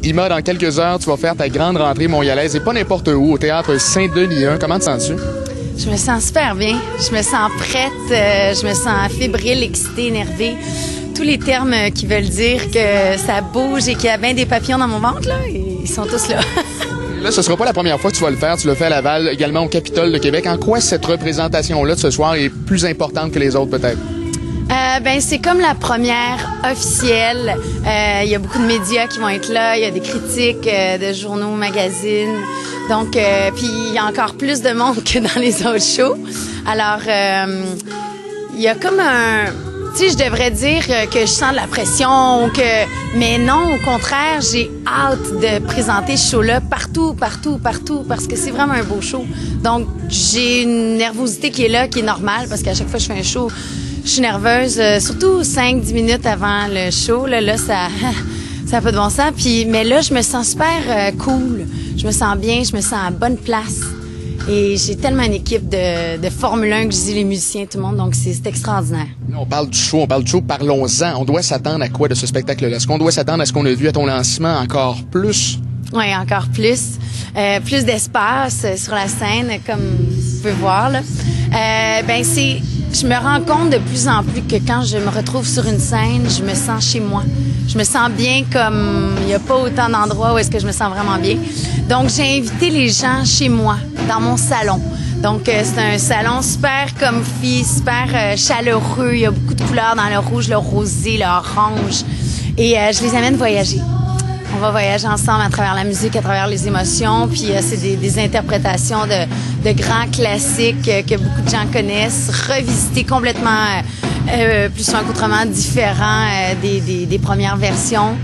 Ima, dans quelques heures, tu vas faire ta grande rentrée montréalaise et pas n'importe où, au Théâtre Saint-Denis 1. Comment te sens-tu? Je me sens super bien. Je me sens prête. Je me sens fébrile, excitée, énervée. Tous les termes qui veulent dire que ça bouge et qu'il y a bien des papillons dans mon ventre, là, ils sont tous là. Là, ce sera pas la première fois que tu vas le faire. Tu l'as fait à Laval, également au Capitole de Québec. En quoi cette représentation-là de ce soir est plus importante que les autres, peut-être? Ben c'est comme la première officielle. Il y a beaucoup de médias qui vont être là. Il y a des critiques de journaux, magazines. Donc, puis il y a encore plus de monde que dans les autres shows. Alors, il y a comme un... Tu sais, je devrais dire que je sens de la pression, mais non, au contraire, j'ai hâte de présenter ce show-là partout, parce que c'est vraiment un beau show. Donc, j'ai une nervosité qui est là, qui est normale, parce qu'à chaque fois que je fais un show, je suis nerveuse, surtout 5-10 minutes avant le show. Là, ça a pas de bon sens. Mais là, je me sens super cool. Je me sens bien, je me sens à bonne place. Et j'ai tellement une équipe de Formule 1 que je dis les musiciens, tout le monde, donc c'est extraordinaire. On parle du show, parlons-en. On doit s'attendre à quoi de ce spectacle-là? Est-ce qu'on doit s'attendre à ce qu'on a vu à ton lancement encore plus? Oui, encore plus. Plus d'espace sur la scène, comme tu peux voir, là. Je me rends compte de plus en plus que quand je me retrouve sur une scène, je me sens chez moi. Je me sens bien comme il n'y a pas autant d'endroits où est-ce que je me sens vraiment bien. Donc, j'ai invité les gens chez moi, dans mon salon. Donc, c'est un salon super comfy, super chaleureux. Il y a beaucoup de couleurs dans le rouge, le rosé, le orange. Et je les amène voyager. On va voyager ensemble à travers la musique, à travers les émotions. Puis c'est des interprétations de grands classiques que beaucoup de gens connaissent, revisiter complètement, plus souvent qu'autrement, différents des premières versions.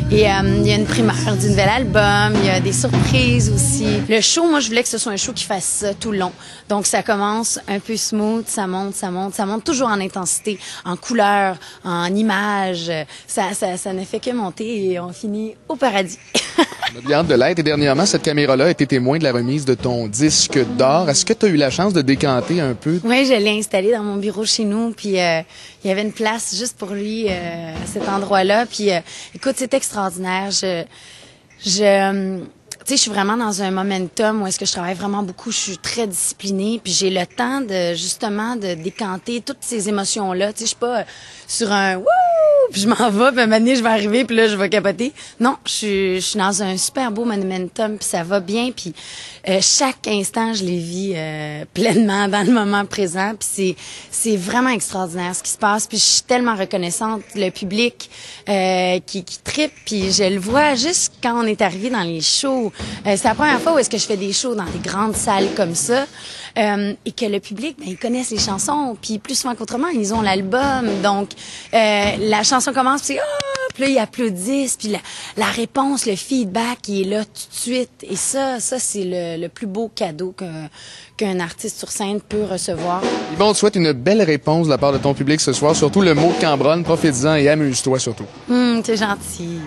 Et il y a une primeur du nouvel album, il y a des surprises aussi. Le show, moi, je voulais que ce soit un show qui fasse ça tout le long. Donc, ça commence un peu smooth, ça monte toujours en intensité, en couleur, en image. Ça ne fait que monter et on finit au paradis. On a bien hâte de l'être. Et dernièrement, cette caméra-là a été témoin de la remise de ton disque d'or. Est-ce que tu as eu la chance de décanter un peu? Oui, je l'ai installé dans mon bureau chez nous, puis il y avait une place juste pour lui à cet endroit-là. Puis écoute, c'est extraordinaire. Tu sais, je suis vraiment dans un momentum où est-ce que je travaille vraiment beaucoup. Je suis très disciplinée, puis j'ai le temps de décanter toutes ces émotions-là. Tu sais, je suis pas sur un wouh, puis je m'en vais, puis à un moment donné, je vais arriver, puis là, je vais capoter. Non, je suis dans un super beau momentum, puis ça va bien, puis chaque instant, je les vis pleinement dans le moment présent, puis c'est vraiment extraordinaire ce qui se passe, puis je suis tellement reconnaissante. Le public qui trippe, puis je le vois juste quand on est arrivé dans les shows. C'est la première fois où est-ce que je fais des shows dans des grandes salles comme ça, et que le public, ils connaissent les chansons, puis plus souvent qu'autrement, ils ont l'album, donc la chanson commence, puis puis là, ils applaudissent, puis la réponse, le feedback, il est là tout de suite. Et ça c'est le plus beau cadeau qu'un artiste sur scène peut recevoir. Yvon, on te souhaite une belle réponse de la part de ton public ce soir, surtout le mot de Cambronne, profites-en et amuse-toi surtout. C'est gentil.